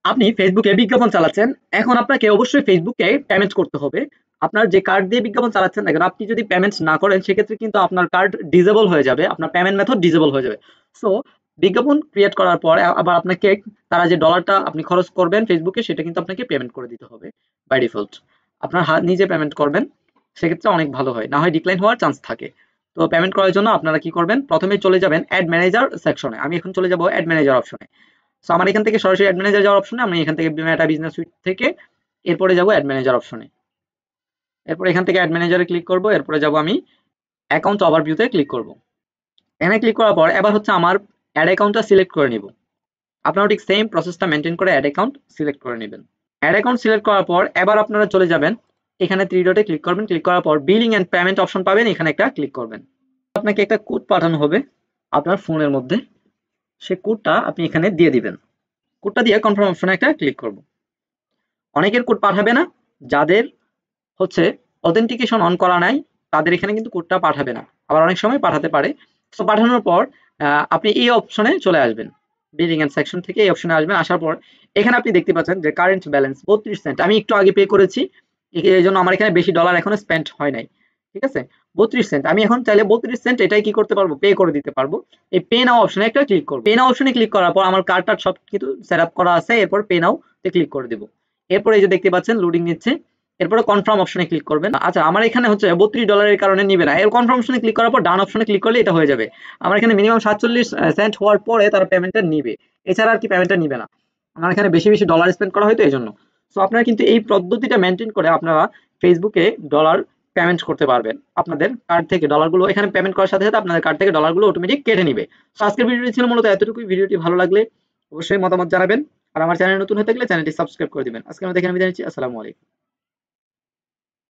আপনি ফেসবুকে বিজ্ঞাপন চালাচ্ছেন। এখন আপনাকে অবশ্যই ফেসবুকে পেমেন্ট করতে হবে। আপনার যে কার্ড দিয়ে বিজ্ঞাপন চালাচ্ছেন না কেন, আপনি যদি পেমেন্ট না করেন সেক্ষেত্রে কিন্তু আপনার কার্ড ডিসেবল হয়ে যাবে। আপনার পেমেন্ট মেথড ডিসেবল হয়ে যাবে। সো বিজ্ঞাপন ক্রিয়েট করার পর আবার আপনাকে তারা যে ডলারটা আপনি খরচ করবেন ফেসবুকে সেটা কিন্তু আপনাকে পেমেন্ট করে দিতে হবে বাই ডিফল্ট। আপনার হাত নিজে পেমেন্ট করবেন, সেক্ষেত্রে অনেক ভালো হয়। না হয় ডিক্লাইন হওয়ার চান্স থাকে। তো পেমেন্ট করার জন্য আপনারা কি করবেন? প্রথমে চলে যাবেন অ্যাড ম্যানেজার সেকশনে। আমি এখন চলে যাব অ্যাড ম্যানেজার অপশনে। সো আমার এখান থেকে সরাসরি অ্যাড ম্যানেজার যাওয়ার অপশনে, আমি এখান থেকে মেটা বিজনেস সুইট থেকে এরপরে যাব অ্যাড ম্যানেজার অপশনে। এরপর এখান থেকে অ্যাড ম্যানেজারে ক্লিক করব। এরপরে যাব আমি অ্যাকাউন্ট ওভারভিউতে ক্লিক করব। এখানে ক্লিক করার পর এবার হচ্ছে আমার অ্যাড অ্যাকাউন্টটা সিলেক্ট করে নিব। আপনারাও ঠিক সেম প্রসেসটা মেনটেন করে অ্যাড অ্যাকাউন্ট সিলেক্ট করে নেবেন। অ্যাড অ্যাকাউন্ট সিলেক্ট করার পর এবার আপনারা চলে যাবেন এখানে থ্রি ডটে ক্লিক করবেন। ক্লিক করার পর বিলিং এন্ড পেমেন্ট অপশন পাবেন, এখানে একটা ক্লিক করবেন। আপনাকে একটা কোড পাঠানো হবে আপনার ফোনের মধ্যে, সেই কোডটা আপনি এখানে দিয়ে দিবেন। কোডটা দিয়ে কনফার্ম অপশনে একটা ক্লিক করব। অনেকের কোড পাঠাবে না, যাদের হচ্ছে অথেন্টিকেশন অন করা নাই তাদের এখানে কিন্তু কোডটা পাঠাবে না, আবার অনেক সময় পাঠাতে পারে। সো পাঠানোর পর আপনি এই অপশনে চলে আসবেন, বিলিং এন্ড সেকশন থেকে এই অপশনে আসবেন। আসার পর এখানে আপনি দেখতে পাচ্ছেন যে কারেন্ট ব্যালেন্স 32 সেন্ট, আমি একটু আগে পে করেছি, এই জন্য আমার এখানে বেশি ডলার এখনো স্পেন্ড হয় নাই। ঠিক আছে, 32 সেন্ট। আমি এখন চাইলে 32 সেন্ট এটাই কি করতে পারবো, পে করে দিতে পারবো। এই পে নাও অপশনে একটা ক্লিক করবো। পে নাও অপশনে ক্লিক করার পর আমার কার্ডটা সব কিছু সেট আপ করা আছে, এরপর পে নাও তে ক্লিক করে দিব। এরপর এই যে দেখতে পাচ্ছেন লোডিং নিচ্ছে, এরপরে কনফার্ম অপশনে ক্লিক করবেন। আচ্ছা, আমার এখানে হচ্ছে 32 ডলারের কারণে নিবে না। এর কনফার্ম অপশনে ক্লিক করার পর ডান অপশনে ক্লিক করলে এটা হয়ে যাবে। আমার এখানে মিনিমাম 47 সেন্ট হওয়ার পরে তারা পেমেন্টটা নিবে, এছাড়া আর কি পেমেন্টটা নিবে না। আমার এখানে বেশি বেশি ডলার স্পেন্ড করা হয়তো এই জন্য। সো আপনারা কিন্তু এই পদ্ধতিটা মেনটেন করে আপনারা ফেসবুকে ডলার পেমেন্ট করতে পারবেন। আপনাদের কার্ড থেকে ডলারগুলো এখানে পেমেন্ট করার সাথে সাথে আপনাদের কার্ড থেকে ডলারগুলো অটোমেটিক কেটে নিবে। সো আজকের ভিডিওটি ছিল মূলত এতটুকুই। ভিডিওটি ভালো লাগলে অবশ্যই মতামত জানাবেন, আর আমার চ্যানেল নতুন হয়ে থাকলে চ্যানেলটি সাবস্ক্রাইব করে দিবেন। আজকে আমরা দেখে আমি জানাচ্ছি আসসালামু আলাইকুম।